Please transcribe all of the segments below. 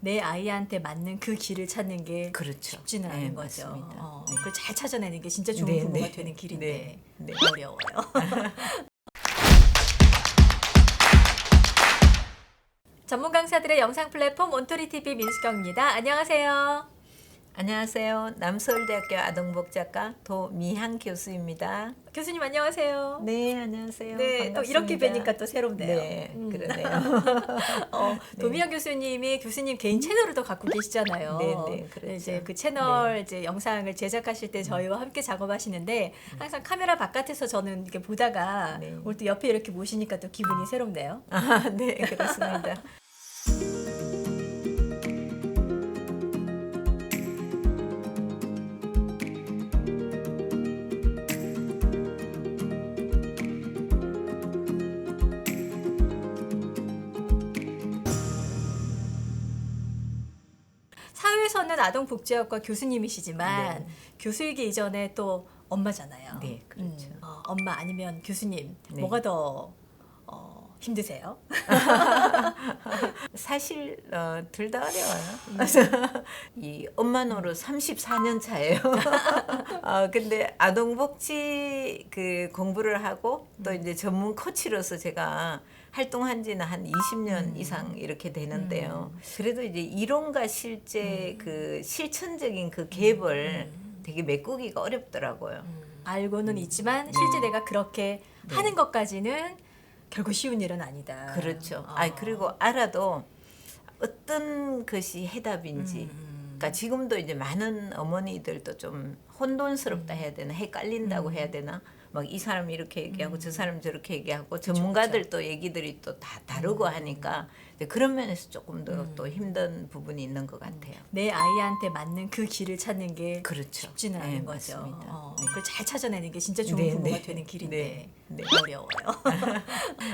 내 아이한테 맞는 그 길을 찾는 게 그렇죠. 쉽지는 네, 않은 거죠. 맞습니다. 네. 그걸 잘 찾아내는 게 진짜 좋은 네, 부모가 네. 되는 길인데 네, 네. 어려워요. 전문 강사들의 영상 플랫폼 온토리TV 민수경입니다. 안녕하세요. 안녕하세요. 남서울대학교 아동복지학과 도미향 교수입니다. 교수님 안녕하세요. 네, 안녕하세요. 네, 또 이렇게 반갑습니다. 뵈니까 또 새롭네요. 네, 그러네요. 도미영 교수님이 교수님 개인 채널을 또 갖고 계시잖아요. 네, 네, 그렇죠. 이제 그 채널 이제 영상을 제작하실 때 저희와 함께 작업하시는데 항상 카메라 바깥에서 저는 이렇게 보다가 네. 오늘 또 옆에 이렇게 모시니까 또 기분이 새롭네요. 아, 네, 그렇습니다. 사회에서는 아동복지학과 교수님이시지만 네. 교수이기 이전에 또 엄마잖아요. 네, 그렇죠. 엄마 아니면 교수님 네. 뭐가 더 힘드세요? 사실 둘 다 어려워요. 이 엄마 노릇 34년 차예요. 근데 아동복지 그 공부를 하고 또 이제 전문 코치로서 제가 활동한 지는 한 20년 이상 이렇게 되는데요. 그래도 이제 이론과 실제 그 실천적인 그 갭을 되게 메꾸기가 어렵더라고요. 알고는 있지만 실제 내가 그렇게 하는 것까지는 결국 쉬운 일은 아니다. 그렇죠. 그리고 알아도 어떤 것이 해답인지. 그러니까 지금도 이제 많은 어머니들도 좀 혼돈스럽다 해야 되나, 헷갈린다고 해야 되나, 막 이 사람 이렇게 얘기하고 저 사람 저렇게 얘기하고 전문가들 또 얘기들이 또 다 다르고 하니까 이제 그런 면에서 조금 더 또 힘든 부분이 있는 것 같아요. 내 아이한테 맞는 그 길을 찾는 게 그렇죠. 쉽지는 네, 않은 거죠. 맞습니다. 네. 그걸 잘 찾아내는 게 진짜 좋은 네, 부모가 네. 되는 길인데 네, 네. 어려워요.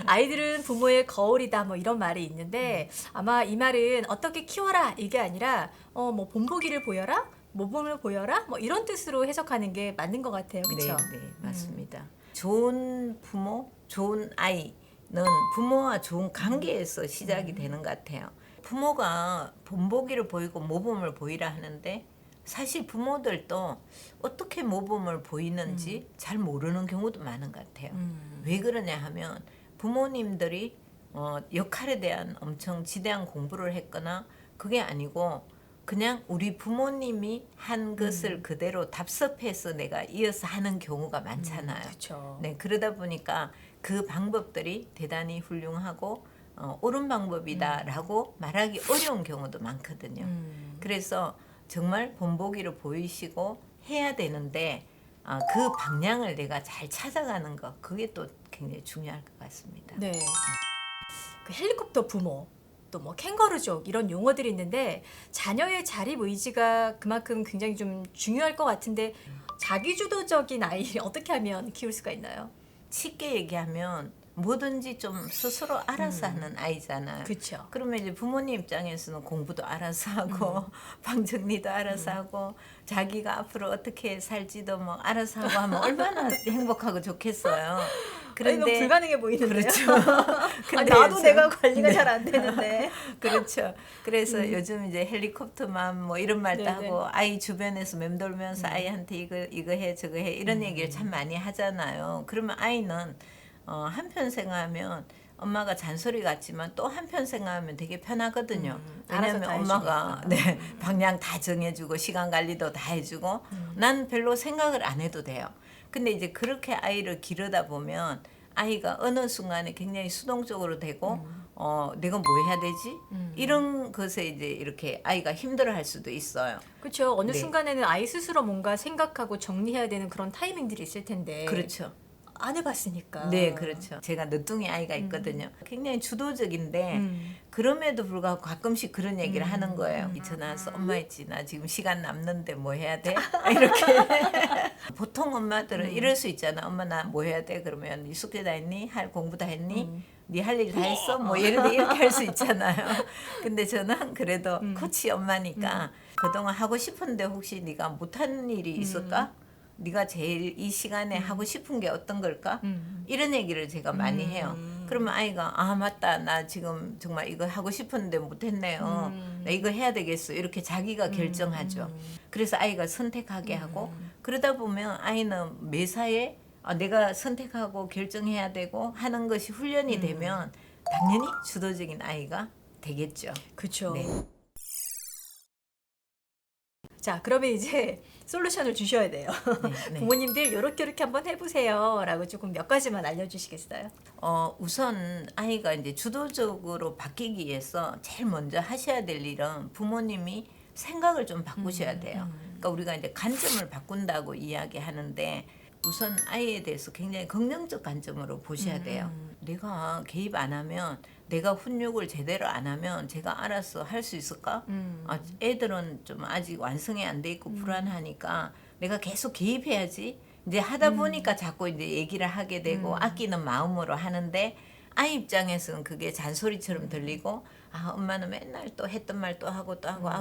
아이들은 부모의 거울이다 뭐 이런 말이 있는데 아마 이 말은 어떻게 키워라 이게 아니라 뭐 본보기를 보여라 모범을 보여라 뭐 이런 뜻으로 해석하는 게 맞는 것 같아요. 그렇죠? 네, 맞습니다. 좋은 부모, 좋은 아이는 부모와 좋은 관계에서 시작이 되는 것 같아요. 부모가 본보기를 보이고 모범을 보이라 하는데 사실 부모들도 어떻게 모범을 보이는지 잘 모르는 경우도 많은 것 같아요. 왜 그러냐 하면 부모님들이 역할에 대한 엄청 지대한 공부를 했거나 그게 아니고 그냥 우리 부모님이 한 것을 그대로 답습해서 내가 이어서 하는 경우가 많잖아요. 그렇죠. 네, 그러다 보니까 그 방법들이 대단히 훌륭하고 옳은 방법이다라고 말하기 어려운 경우도 많거든요. 그래서 정말 본보기를 보이시고 해야 되는데 그 방향을 내가 잘 찾아가는 것 그게 또 굉장히 중요할 것 같습니다. 네. 그 헬리콥터 부모 또 뭐 캥거루족 이런 용어들이 있는데 자녀의 자립 의지가 그만큼 굉장히 좀 중요할 것 같은데 자기주도적인 아이를 어떻게 하면 키울 수가 있나요? 쉽게 얘기하면 뭐든지 좀 스스로 알아서 하는 아이잖아요. 그렇죠. 그러면 이제 부모님 입장에서는 공부도 알아서 하고 방 정리도 알아서 하고 자기가 앞으로 어떻게 살지도 뭐 알아서 하고 하면 얼마나 행복하고 좋겠어요. 그런데 너무 불가능해 보이는데요. 그렇죠. 근데 나도 참- 내가 관리가 네. 잘 안 되는데. 그렇죠. 그래서 요즘 이제 헬리콥터맘 뭐 이런 말도 네네. 하고 아이 주변에서 맴돌면서 아이한테 이거 해 저거 해 이런 얘기를 참 많이 하잖아요. 그러면 아이는 한편 생각하면 엄마가 잔소리 같지만 또 한편 생각하면 되게 편하거든요. 알아서 왜냐하면 다 엄마가 방향 다 정해주고 시간 관리도 다 해주고 난 별로 생각을 안 해도 돼요. 근데 이제 그렇게 아이를 기르다 보면 아이가 어느 순간에 굉장히 수동적으로 되고 내가 뭐 해야 되지? 이런 것에 이제 이렇게 아이가 힘들어할 수도 있어요. 그렇죠. 어느 네. 순간에는 아이 스스로 뭔가 생각하고 정리해야 되는 그런 타이밍들이 있을 텐데. 그렇죠. 안 해봤으니까. 네, 그렇죠. 제가 늦둥이 아이가 있거든요. 굉장히 주도적인데 그럼에도 불구하고 가끔씩 그런 얘기를 하는 거예요. 전화 와서 엄마 있지 나 지금 시간 남는데 뭐 해야 돼? 이렇게 보통 엄마들은 이럴 수 있잖아. 엄마 나 뭐 해야 돼? 그러면 네 숙제 다 했니? 할 공부 다 했니? 네 할 일 다 했어? 뭐 예를 들어 이렇게 할 수 있잖아요. 근데 저는 그래도 코치 엄마니까 그동안 하고 싶은데 혹시 네가 못한 일이 있을까? 네가 제일 이 시간에 하고 싶은 게 어떤 걸까? 이런 얘기를 제가 많이 해요. 그러면 아이가 아 맞다 나 지금 정말 이거 하고 싶었는데 못했네요. 나 이거 해야 되겠어. 이렇게 자기가 결정하죠. 그래서 아이가 선택하게 하고 그러다 보면 아이는 매사에 내가 선택하고 결정해야 되고 하는 것이 훈련이 되면 당연히 주도적인 아이가 되겠죠. 그렇죠. 네. 자, 그러면 이제 솔루션을 주셔야 돼요. 네. 부모님들 요렇게 한번 해보세요라고 조금 몇 가지만 알려주시겠어요? 우선 아이가 이제 주도적으로 바뀌기 위해서 제일 먼저 하셔야 될 일은 부모님이 생각을 좀 바꾸셔야 돼요. 그러니까 우리가 이제 관점을 바꾼다고 이야기하는데 우선 아이에 대해서 굉장히 긍정적 관점으로 보셔야 돼요. 내가 개입 안 하면 내가 훈육을 제대로 안 하면 제가 알아서 할 수 있을까? 애들은 좀 아직 완성이 안 돼 있고 불안하니까 내가 계속 개입해야지. 이제 하다 보니까 자꾸 이제 얘기를 하게 되고 아끼는 마음으로 하는데 아이 입장에서는 그게 잔소리처럼 들리고 엄마는 맨날 또 했던 말 또 하고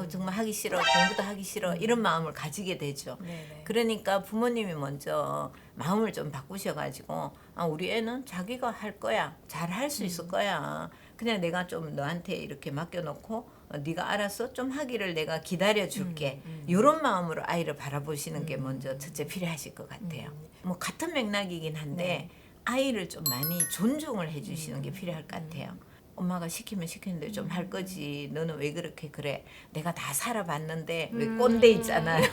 정말 하기 싫어 공부도 하기 싫어 이런 마음을 가지게 되죠. 네네. 그러니까 부모님이 먼저 마음을 좀 바꾸셔가지고 우리 애는 자기가 할 거야 잘 할 수 있을 거야 그냥 내가 좀 너한테 이렇게 맡겨놓고 네가 알아서 좀 하기를 내가 기다려줄게 이런 마음으로 아이를 바라보시는 게 먼저 첫째 필요하실 것 같아요. 뭐 같은 맥락이긴 한데 아이를 좀 많이 존중을 해주시는 게 필요할 것 같아요. 엄마가 시키면 시키는데 좀 할 거지. 너는 왜 그렇게 그래? 내가 다 살아봤는데 왜 꼰대 있잖아요.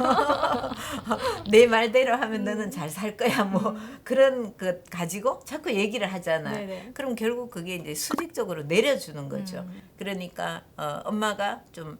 내 말대로 하면 너는 잘 살 거야. 뭐 그런 것 가지고 자꾸 얘기를 하잖아요. 네네. 그럼 결국 그게 이제 수직적으로 내려주는 거죠. 그러니까 엄마가 좀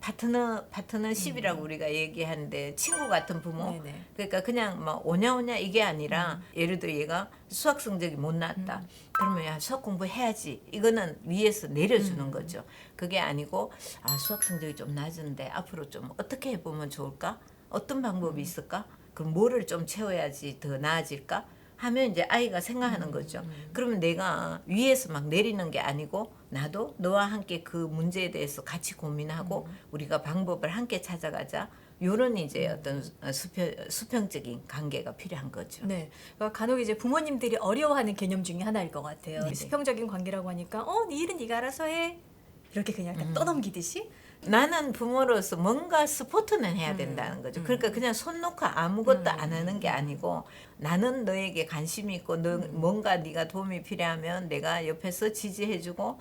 파트너십이라고 우리가 얘기하는데 친구 같은 부모. 네네. 그러니까 그냥 뭐 오냐오냐 이게 아니라 예를 들어 얘가 수학 성적이 못 나왔다. 그러면 야 수학 공부해야지. 이거는 위에서 내려주는 거죠. 그게 아니고 수학 성적이 좀 낮은데 앞으로 좀 어떻게 해보면 좋을까? 어떤 방법이 있을까? 그럼 뭐를 좀 채워야지 더 나아질까? 하면 이제 아이가 생각하는 거죠. 그러면 내가 위에서 막 내리는 게 아니고 나도 너와 함께 그 문제에 대해서 같이 고민하고 우리가 방법을 함께 찾아가자. 요런 이제 어떤 수평적인 관계가 필요한 거죠. 네, 그러니까 간혹 이제 부모님들이 어려워하는 개념 중에 하나일 것 같아요. 네네. 수평적인 관계라고 하니까 네 일은 네가 알아서 해 이렇게 그냥 떠넘기듯이. 나는 부모로서 뭔가 스포트는 해야 된다는 거죠. 그러니까 그냥 손 놓고 아무것도 안 하는 게 아니고 나는 너에게 관심이 있고 너 뭔가 네가 도움이 필요하면 내가 옆에서 지지해주고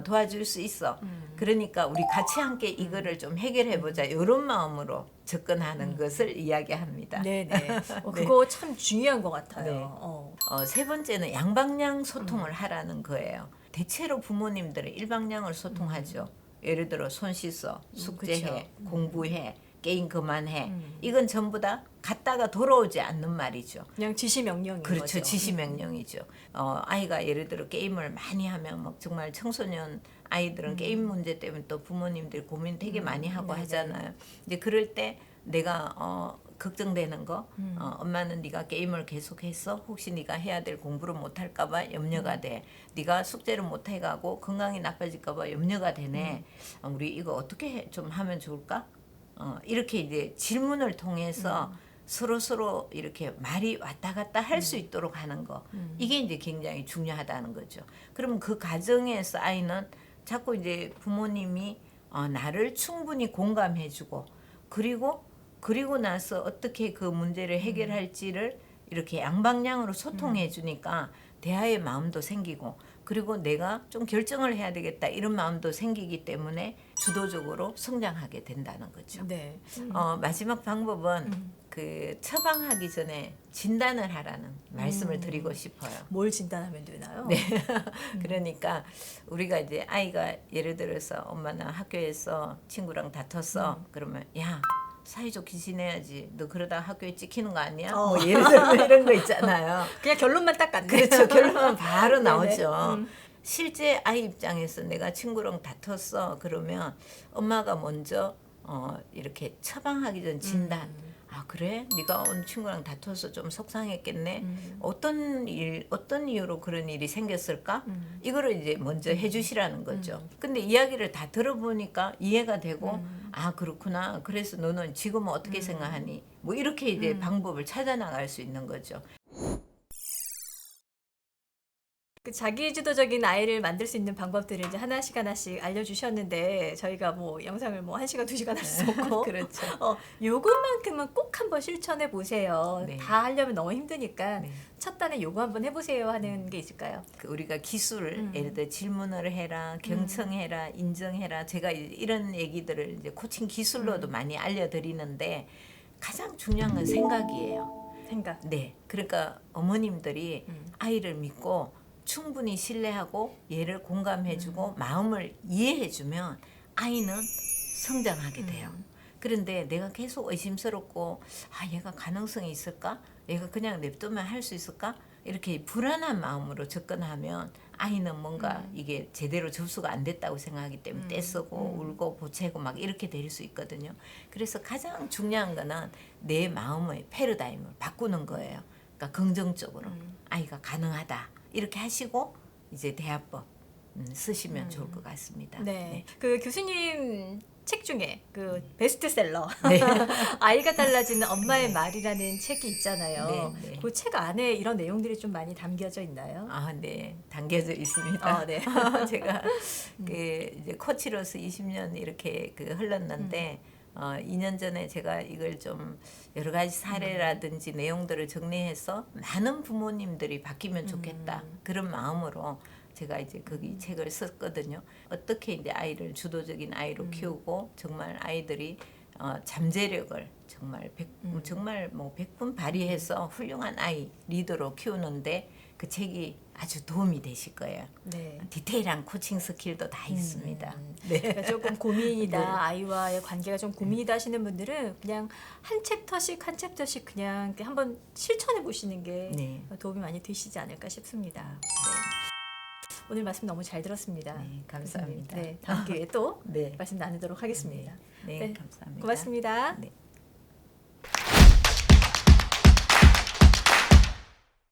도와줄 수 있어. 그러니까 우리 같이 함께 이거를 좀 해결해보자. 이런 마음으로 접근하는 것을 이야기합니다. 네네. 그거 참 중요한 것 같아요. 네. 세 번째는 양방향 소통을 하라는 거예요. 대체로 부모님들은 일방향을 소통하죠. 예를 들어 손 씻어, 숙제해, 공부해, 게임 그만해. 이건 전부 다 갔다가 돌아오지 않는 말이죠. 그냥 지시 명령인 그렇죠. 거죠. 지시 명령이죠. 아이가 예를 들어 게임을 많이 하면 막 정말 청소년 아이들은 게임 문제 때문에 또 부모님들 고민 되게 많이 하고 하잖아요. 이제 그럴 때 내가 걱정되는 거 엄마는 네가 게임을 계속해서 혹시 네가 해야 될 공부를 못할까 봐 염려가 돼. 네가 숙제를 못 해가고 건강이 나빠질까 봐 염려가 되네. 우리 이거 어떻게 좀 하면 좋을까? 이렇게 이제 질문을 통해서 서로 이렇게 말이 왔다 갔다 할 수 있도록 하는 거. 이게 이제 굉장히 중요하다는 거죠. 그러면 그 과정에서 아이는 자꾸 이제 부모님이 나를 충분히 공감해주고 그리고 나서 어떻게 그 문제를 해결할지를 이렇게 양방향으로 소통해 주니까 대화의 마음도 생기고 그리고 내가 좀 결정을 해야 되겠다 이런 마음도 생기기 때문에 주도적으로 성장하게 된다는 거죠. 네. 마지막 방법은 그 처방하기 전에 진단을 하라는 말씀을 드리고 싶어요. 뭘 진단하면 되나요? 네. 그러니까 우리가 이제 아이가 예를 들어서 엄마나 학교에서 친구랑 다퉜어. 그러면 야 사이좋게 지내야지. 너 그러다 학교에 찍히는 거 아니야? 뭐 예를 들어 이런 거 있잖아요. 그냥 결론만 딱 같네. 그렇죠. 결론은 바로 나오죠. 네네. 실제 아이 입장에서 내가 친구랑 다퉜어. 그러면 엄마가 먼저 이렇게 처방하기 전 진단. 그래? 네가 오늘 친구랑 다퉈서 좀 속상했겠네. 어떤 이유로 그런 일이 생겼을까? 이거를 이제 먼저 해주시라는 거죠. 근데 이야기를 다 들어보니까 이해가 되고 그렇구나. 그래서 너는 지금은 어떻게 생각하니? 뭐 이렇게 이제 방법을 찾아 나갈 수 있는 거죠. 그 자기주도적인 아이를 만들 수 있는 방법들을 이제 하나씩 알려주셨는데 저희가 뭐 영상을 뭐 1시간, 2시간 할 수 없고 그렇죠. 요것만큼은 꼭 한번 실천해 보세요. 네. 다 하려면 너무 힘드니까 네. 첫 단에 요거 한번 해보세요 하는 게 있을까요? 그 우리가 기술, 예를 들어 질문을 해라, 경청해라, 인정해라. 제가 이런 얘기들을 이제 코칭 기술로도 많이 알려드리는데 가장 중요한 건 생각이에요. 생각. 네. 그러니까 어머님들이 아이를 믿고 충분히 신뢰하고 얘를 공감해주고 마음을 이해해주면 아이는 성장하게 돼요. 그런데 내가 계속 의심스럽고 얘가 가능성이 있을까? 얘가 그냥 냅두면 할 수 있을까? 이렇게 불안한 마음으로 접근하면 아이는 뭔가 이게 제대로 접수가 안 됐다고 생각하기 때문에 떼쓰고 울고 보채고 막 이렇게 될 수 있거든요. 그래서 가장 중요한 거는 내 마음의 패러다임을 바꾸는 거예요. 그러니까 긍정적으로 아이가 가능하다 이렇게 하시고 이제 대화법 쓰시면 좋을 것 같습니다. 네. 그 교수님 책 중에 그 베스트셀러 네. 아이가 달라지는 엄마의 말이라는 책이 있잖아요. 네, 네. 그 책 안에 이런 내용들이 좀 많이 담겨져 있나요? 네, 담겨져 있습니다. 네. 제가 그 이제 코치로서 20년 이렇게 그 흘렀는데 2년 전에 제가 이걸 좀 여러 가지 사례라든지 내용들을 정리해서 많은 부모님들이 바뀌면 좋겠다 그런 마음으로 제가 이제 거기 책을 썼거든요. 어떻게 이제 아이를 주도적인 아이로 키우고 정말 아이들이 잠재력을 정말 뭐 100분 발휘해서 훌륭한 아이 리더로 키우는데 그 책이 아주 도움이 되실 거예요. 네. 디테일한 코칭 스킬도 다 있습니다. 네. 그러니까 조금 고민이다 네. 아이와의 관계가 좀 고민이다 하시는 분들은 그냥 한 챕터씩 그냥 한번 실천해 보시는 게 네. 도움이 많이 되시지 않을까 싶습니다. 네. 오늘 말씀 너무 잘 들었습니다. 네, 감사합니다. 네, 다음 기회에 또 네. 말씀 나누도록 하겠습니다. 네, 네, 감사합니다. 고맙습니다. 네.